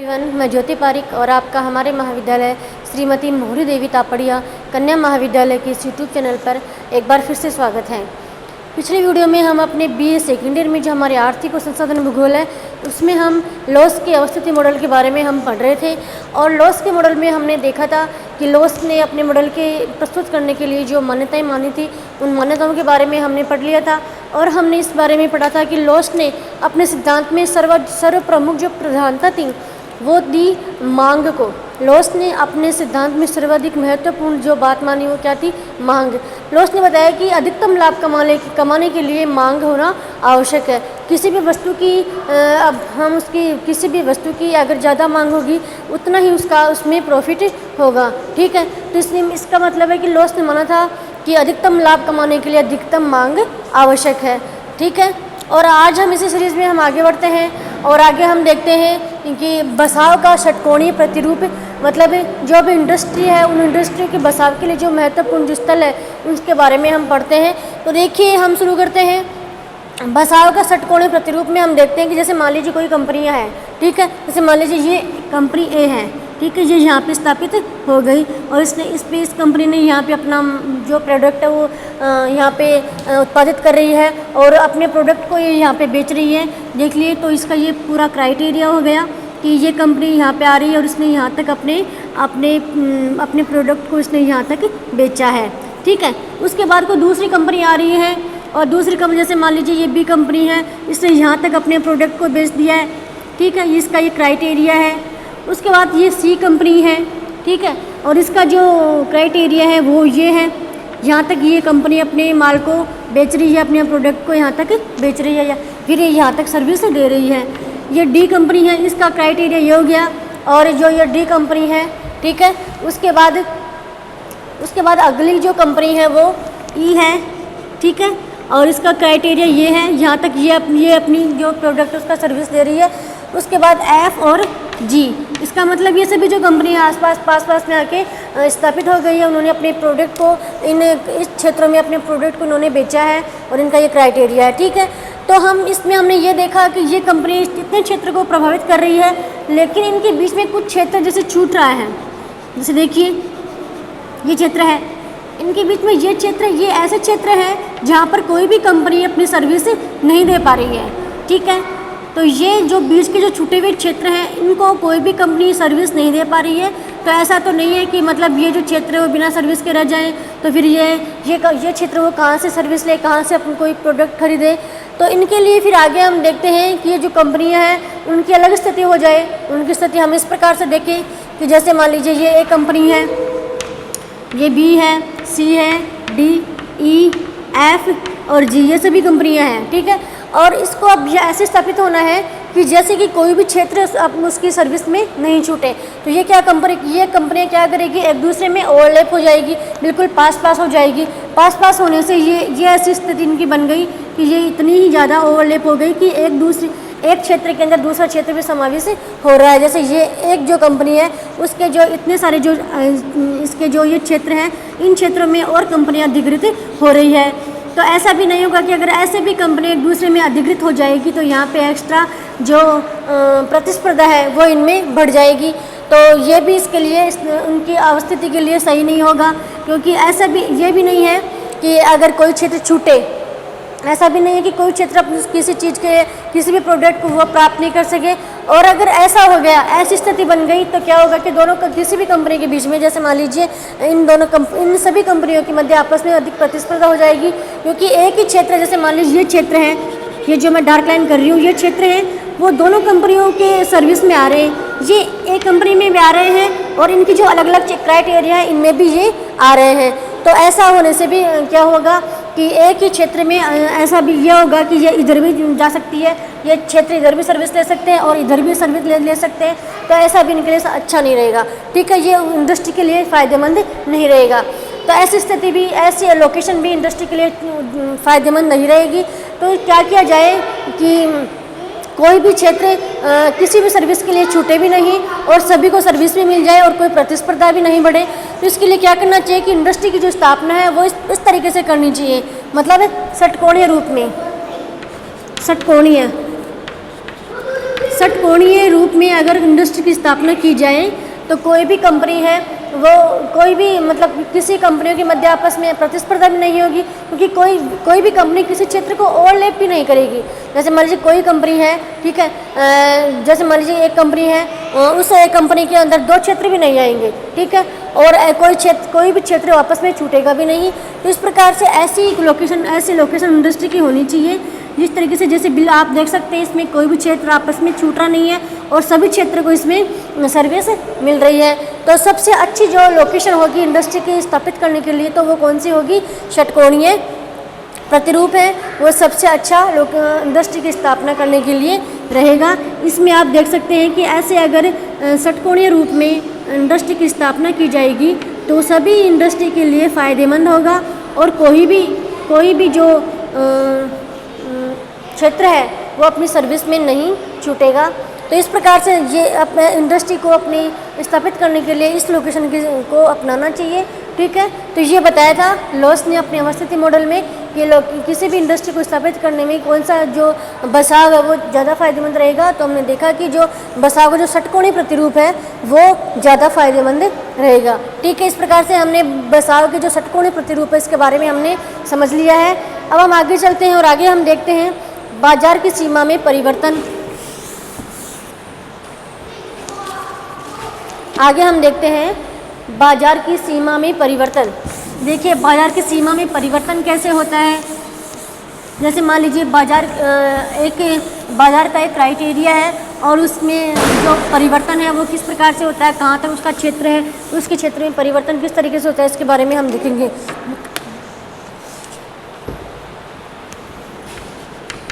Everyone, मैं ज्योति पारिक और आपका हमारे महाविद्यालय श्रीमती मोहरी देवी तापड़िया कन्या महाविद्यालय के इस यूट्यूब चैनल पर एक बार फिर से स्वागत है। पिछले वीडियो में हम अपने बीए सेकेंड ईयर में जो हमारे आर्थिक और संसाधन भूगोल है उसमें हम लॉस के अवस्थिति मॉडल के बारे में हम पढ़ रहे थे। और लॉस के मॉडल में हमने देखा था कि लॉस ने अपने मॉडल के प्रस्तुत करने के लिए जो मान्यताएं मानी थी उन मान्यताओं के बारे में हमने पढ़ लिया था। और हमने इस बारे में पढ़ा था कि लॉस ने अपने सिद्धांत में सर्व प्रमुख जो प्रधानता थी वो दी मांग को। लॉस ने अपने सिद्धांत में सर्वाधिक महत्वपूर्ण जो बात मानी वो क्या थी? मांग। लॉस ने बताया कि अधिकतम लाभ कमाने के लिए मांग होना आवश्यक है। किसी भी वस्तु की किसी भी वस्तु की अगर ज़्यादा मांग होगी उतना ही उसमें प्रॉफिट होगा। ठीक है, तो इसलिए इसका मतलब है कि लॉस ने माना था कि अधिकतम लाभ कमाने के लिए अधिकतम मांग आवश्यक है। ठीक है, और आज हम इसी सीरीज़ में हम आगे बढ़ते हैं और आगे हम देखते हैं कि बसाव का षटकोणीय प्रतिरूप, मतलब जो भी इंडस्ट्री है उन इंडस्ट्री के बसाव के लिए जो महत्वपूर्ण जो स्थल है उसके बारे में हम पढ़ते हैं। तो देखिए, हम शुरू करते हैं। बसाव का षटकोणीय प्रतिरूप में हम देखते हैं कि जैसे मान लीजिए कोई कंपनियां हैं। ठीक है, जैसे मान लीजिए ये कंपनी ए है। ठीक है, ये यहाँ पे स्थापित हो गई और इस कंपनी ने यहाँ पे अपना जो प्रोडक्ट है वो यहाँ पे उत्पादित कर रही है और अपने प्रोडक्ट को ये यहाँ पे बेच रही है। देख लिए, तो इसका ये पूरा क्राइटेरिया हो गया कि ये कंपनी यहाँ पे आ रही है और इसने यहाँ तक अपने प्रोडक्ट को इसने यहाँ तक बेचा है। ठीक है, उसके बाद कोई दूसरी कंपनी आ रही है और दूसरी कंपनी जैसे मान लीजिए ये बी कंपनी है, इसने यहाँ तक अपने प्रोडक्ट को बेच दिया है। ठीक है, इसका ये क्राइटेरिया है। उसके बाद ये सी कंपनी है। ठीक है, और इसका जो क्राइटेरिया है वो ये है, यहाँ तक ये कंपनी अपने माल को बेच रही है, अपने प्रोडक्ट को यहाँ तक बेच रही है या फिर ये यहाँ तक सर्विस दे रही है। ये डी कंपनी है, इसका क्राइटेरिया ये हो गया। और जो ये डी कंपनी है, ठीक है, उसके बाद अगली जो कंपनी है वो ई है। ठीक है, और इसका क्राइटेरिया ये है, यहाँ तक ये अपनी जो प्रोडक्ट उसका सर्विस दे रही है। उसके बाद एफ और जी, इसका मतलब ये सभी जो कंपनी पास में आके स्थापित हो गई है, उन्होंने अपने प्रोडक्ट को इस क्षेत्रों में अपने प्रोडक्ट को उन्होंने बेचा है और इनका ये क्राइटेरिया है। ठीक है, तो हमने ये देखा कि ये कंपनी इतने क्षेत्र को प्रभावित कर रही है, लेकिन इनके बीच में कुछ क्षेत्र जैसे छूट रहा है। जैसे देखिए, ये क्षेत्र है, इनके बीच में ये क्षेत्र, ये ऐसे क्षेत्र हैं जहाँ पर कोई भी कंपनी अपनी सर्विस नहीं दे पा रही है। ठीक है, तो ये जो बीच के जो छूटे हुए क्षेत्र हैं इनको कोई भी कंपनी सर्विस नहीं दे पा रही है। तो ऐसा तो नहीं है कि मतलब ये जो क्षेत्र है वो बिना सर्विस के रह जाएं, तो फिर ये क्षेत्र वो कहाँ से सर्विस ले, कहाँ से अपन कोई प्रोडक्ट खरीदे। तो इनके लिए फिर आगे हम देखते हैं कि ये जो कंपनियां हैं उनकी अलग स्थिति हो जाए। उनकी स्थिति हम इस प्रकार से देखें कि जैसे मान लीजिए ये ए कंपनी है, ये बी है, सी है, डी, ई, एफ और जी, ये सभी कंपनियां हैं। ठीक है, और इसको अब ऐसे स्थापित होना है कि जैसे कि कोई भी क्षेत्र अब उसकी सर्विस में नहीं छूटे। तो ये कंपनियाँ क्या करेगी, एक दूसरे में ओवरलैप हो जाएगी, बिल्कुल पास हो जाएगी। पास होने से ये ऐसी स्थिति इनकी बन गई कि ये इतनी ही ज़्यादा ओवरलैप हो गई कि एक क्षेत्र के अंदर दूसरा क्षेत्र भी समावेश हो रहा है। जैसे ये एक जो कंपनी है उसके जो इतने सारे जो इसके जो ये क्षेत्र हैं, इन क्षेत्रों में और कंपनियाँ अधिकृत हो रही है। तो ऐसा भी नहीं होगा कि अगर ऐसे भी कंपनी एक दूसरे में अधिकृत हो जाएगी तो यहाँ पे एक्स्ट्रा जो प्रतिस्पर्धा है वो इनमें बढ़ जाएगी। तो ये भी इसके लिए उनकी अवस्थिति के लिए सही नहीं होगा, क्योंकि ये भी नहीं है कि अगर कोई क्षेत्र छूटे, ऐसा भी नहीं है कि कोई क्षेत्र किसी चीज़ के किसी भी प्रोडक्ट को वो प्राप्त नहीं कर सके। और अगर ऐसा हो गया, ऐसी स्थिति बन गई तो क्या होगा कि किसी भी कंपनी के बीच में, जैसे मान लीजिए इन सभी कंपनियों के मध्य आपस में अधिक प्रतिस्पर्धा हो जाएगी, क्योंकि एक ही क्षेत्र, जैसे मान लीजिए ये क्षेत्र है, ये जो मैं डार्क लाइन कर रही हूँ, ये क्षेत्र है, वो दोनों कंपनियों के सर्विस में आ रहे हैं। ये एक कंपनी में भी आ रहे हैं और इनकी जो अलग अलग क्राइटेरिया है इनमें भी ये आ रहे हैं। तो ऐसा होने से भी क्या होगा कि एक ही क्षेत्र में ऐसा भी यह होगा कि ये इधर भी जा सकती है, ये क्षेत्र इधर भी सर्विस ले सकते हैं और इधर भी सर्विस ले सकते हैं। तो ऐसा भी इनके लिए अच्छा नहीं रहेगा। ठीक है, ये इंडस्ट्री के लिए फ़ायदेमंद नहीं रहेगा। तो ऐसी स्थिति भी, ऐसी लोकेशन भी इंडस्ट्री के लिए फ़ायदेमंद नहीं रहेगी। तो क्या किया जाए कि कोई भी क्षेत्र किसी भी सर्विस के लिए छूटे भी नहीं और सभी को सर्विस भी मिल जाए और कोई प्रतिस्पर्धा भी नहीं बढ़े। तो इसके लिए क्या करना चाहिए कि इंडस्ट्री की जो स्थापना है वो इस तरीके से करनी चाहिए, मतलब षटकोणीय रूप में। षटकोणीय रूप में अगर इंडस्ट्री की स्थापना की जाए तो कोई भी कंपनी है वो कोई भी मतलब किसी कंपनियों के मध्य आपस में प्रतिस्पर्धा भी नहीं होगी, क्योंकि कोई भी कंपनी किसी क्षेत्र को ओवरलैप भी नहीं करेगी। जैसे मान लीजिए कोई कंपनी है, ठीक है, जैसे मान लीजिए एक कंपनी है, उस एक कंपनी के अंदर दो क्षेत्र भी नहीं आएंगे, ठीक है, और कोई भी क्षेत्र आपस में छूटेगा भी नहीं। तो इस प्रकार से ऐसी लोकेशन इंडस्ट्री की होनी चाहिए जिस तरीके से, जैसे बिल आप देख सकते हैं इसमें कोई भी क्षेत्र आपस में छूट रहा नहीं है और सभी क्षेत्र को इसमें सर्विस मिल रही है। तो सबसे अच्छी जो लोकेशन होगी इंडस्ट्री की स्थापित करने के लिए तो वो कौन सी होगी? षटकोणीय प्रतिरूप है वो सबसे अच्छा इंडस्ट्री की स्थापना करने के लिए रहेगा। इसमें आप देख सकते हैं कि ऐसे अगर षटकोणीय रूप में इंडस्ट्री की स्थापना की जाएगी तो सभी इंडस्ट्री के लिए फ़ायदेमंद होगा और कोई भी जो क्षेत्र है वो अपनी सर्विस में नहीं छूटेगा। तो इस प्रकार से ये अपने इंडस्ट्री को अपनी स्थापित करने के लिए इस लोकेशन को अपनाना चाहिए, ठीक है। तो ये बताया था लॉस ने अपने अवस्थिति मॉडल में कि किसी भी इंडस्ट्री को स्थापित करने में कौन सा जो बसाव है वो ज़्यादा फायदेमंद रहेगा। तो हमने देखा कि जो बसाव का जो षटकोणीय प्रतिरूप है वो ज़्यादा फायदेमंद रहेगा, ठीक है। इस प्रकार से हमने बसाव के जो षटकोणीय प्रतिरूप है इसके बारे में हमने समझ लिया है। अब हम आगे चलते हैं और आगे हम देखते हैं बाजार की सीमा में परिवर्तन। आगे हम देखते हैं बाजार की सीमा में परिवर्तन। देखिए बाजार की सीमा में परिवर्तन कैसे होता है। जैसे मान लीजिए बाजार का एक क्राइटेरिया है और उसमें जो परिवर्तन है वो किस प्रकार से होता है, कहाँ तक उसका क्षेत्र है, उसके क्षेत्र में परिवर्तन किस तरीके से होता है, इसके बारे में हम देखेंगे।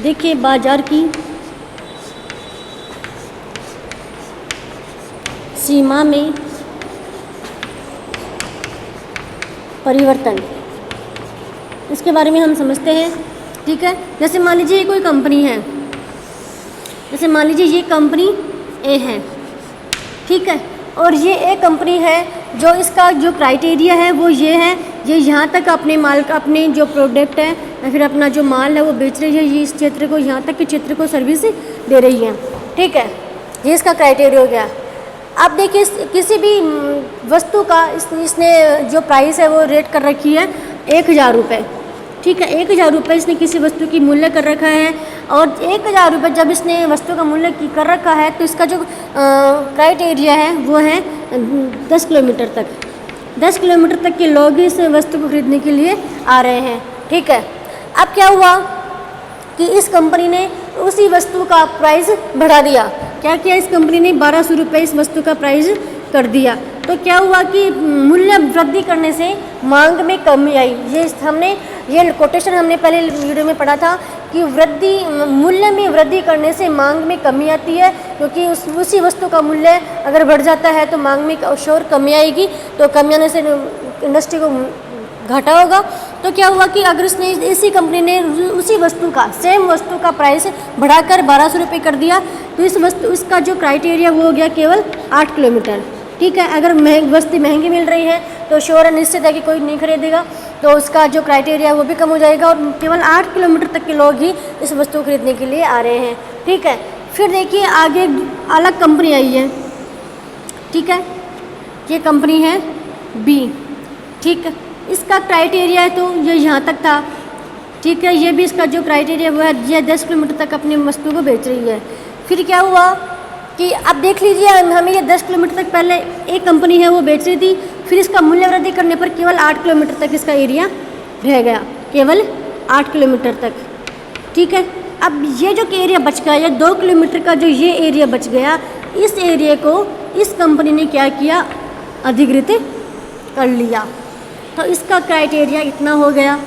देखिए बाजार की सीमा में परिवर्तन, इसके बारे में हम समझते हैं, ठीक है। जैसे मान लीजिए कोई कंपनी है, जैसे मान लीजिए ये कंपनी ए है, ठीक है, और ये एक कंपनी है जो इसका जो क्राइटेरिया है वो ये है, ये यहाँ तक अपने माल का अपने जो प्रोडक्ट है या फिर अपना जो माल है वो बेच रही है, ये इस क्षेत्र को यहाँ तक के क्षेत्र को सर्विस दे रही है, ठीक है। ये इसका क्राइटेरिया हो गया। आप देखिए किसी भी वस्तु का इसने जो प्राइस है वो रेट कर रखी है 1000 रुपये, ठीक है। 1000 रुपये इसने किसी वस्तु की मूल्य कर रखा है और 1000 रुपये जब इसने वस्तु का मूल्य कर रखा है तो इसका जो क्राइटेरिया है वो है 10 किलोमीटर तक। 10 किलोमीटर तक के लोग इस वस्तु को खरीदने के लिए आ रहे हैं, ठीक है। अब क्या हुआ कि इस कंपनी ने उसी वस्तु का प्राइस बढ़ा दिया। क्या किया इस कंपनी ने? 1200 रुपये इस वस्तु का प्राइस कर दिया। तो क्या हुआ कि मूल्य वृद्धि करने से मांग में कमी आई। ये कोटेशन हमने पहले वीडियो में पढ़ा था कि मूल्य में वृद्धि करने से मांग में कमी आती है, क्योंकि उसी वस्तु का मूल्य अगर बढ़ जाता है तो मांग में और कमी आएगी, तो कमी आने से इंडस्ट्री को घाटा होगा। तो क्या हुआ कि अगर इसी कंपनी ने उसी वस्तु का सेम वस्तु का प्राइस बढ़ाकर 1200 रुपये कर दिया तो इसका जो क्राइटेरिया वो हो गया केवल 8 किलोमीटर, ठीक है। अगर वस्तु महंगी मिल रही है तो श्योर है, निश्चित है कि कोई नहीं खरीदेगा, तो उसका जो क्राइटेरिया वो भी कम हो जाएगा और केवल 8 किलोमीटर तक के लोग ही इस वस्तु को खरीदने के लिए आ रहे हैं, ठीक है। फिर देखिए आगे अलग कंपनी आई है, ठीक है, ये कंपनी है बी, ठीक है। इसका क्राइटेरिया है तो ये यहाँ तक था, ठीक है। ये भी इसका जो क्राइटेरिया वो है, ये 10 किलोमीटर तक अपनी वस्तु को बेच रही है। फिर क्या हुआ कि अब देख लीजिए हमें ये 10 किलोमीटर तक पहले एक कंपनी है वो बेच रही थी, फिर इसका मूल्य वृद्धि करने पर केवल 8 किलोमीटर तक इसका एरिया रह गया, केवल 8 किलोमीटर तक, ठीक है। अब ये जो एरिया बच गया, ये 2 किलोमीटर का जो ये एरिया बच गया, इस एरिया को इस कंपनी ने क्या किया? अधिग्रहित कर लिया। तो इसका क्राइटेरिया इतना हो गया,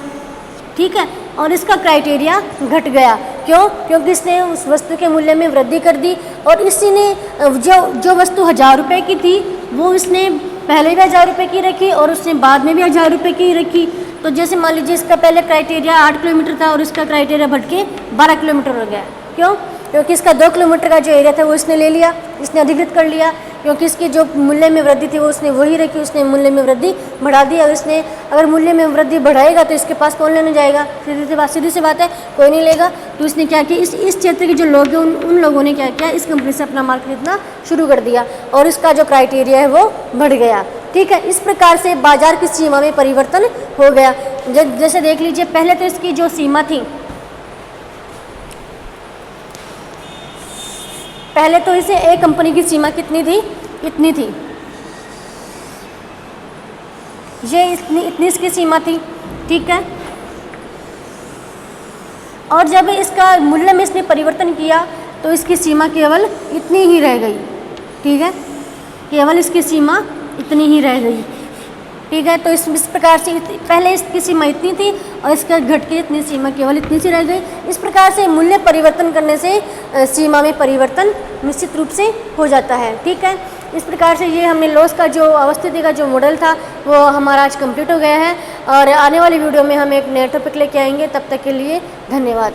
ठीक है, और इसका क्राइटेरिया घट गया। क्यों? क्योंकि इसने उस वस्तु के मूल्य में वृद्धि कर दी और इसी ने जो वस्तु 1000 रुपये की थी वो इसने पहले भी 1000 रुपये की रखी और उसने बाद में भी 1000 रुपये की रखी। तो जैसे मान लीजिए इसका पहले क्राइटेरिया 8 किलोमीटर था और इसका क्राइटेरिया बढ़ के 12 किलोमीटर हो गया। क्यों? क्योंकि इसका 2 किलोमीटर का जो एरिया था वो इसने ले लिया, इसने अधिग्रहित कर लिया। क्योंकि इसकी जो मूल्य में वृद्धि थी वो उसने वही रखी, उसने मूल्य में वृद्धि बढ़ा दी। और इसने अगर मूल्य में वृद्धि बढ़ाएगा तो इसके पास कौन लेने जाएगा? सीधी सी बात है, कोई नहीं लेगा। तो इसने क्या किया, इस क्षेत्र के जो लोग हैं उन लोगों ने क्या किया, इस कंपनी से अपना माल खरीदना शुरू कर दिया और इसका जो क्राइटेरिया है वो बढ़ गया। ठीक है, इस प्रकार से बाजार की सीमा में परिवर्तन हो गया। जैसे देख लीजिए, पहले तो इसकी जो सीमा थी, पहले तो इसे एक कंपनी की सीमा कितनी थी? इतनी थी, ये इतनी इसकी सीमा थी। ठीक है, और जब इसका मूल्य में इसने परिवर्तन किया तो इसकी सीमा केवल इतनी ही रह गई। ठीक है, केवल इसकी सीमा इतनी ही रह गई। ठीक है, तो इस प्रकार से पहले इसकी सीमा इतनी थी और इसका घट के इतनी सीमा केवल इतनी सी रह गई। इस प्रकार से मूल्य परिवर्तन करने से सीमा में परिवर्तन निश्चित रूप से हो जाता है। ठीक है, इस प्रकार से ये हमने लॉस का जो अवस्थिति का जो मॉडल था वो हमारा आज कंप्लीट हो गया है और आने वाली वीडियो में हम एक नए टॉपिक लेके आएंगे। तब तक के लिए धन्यवाद।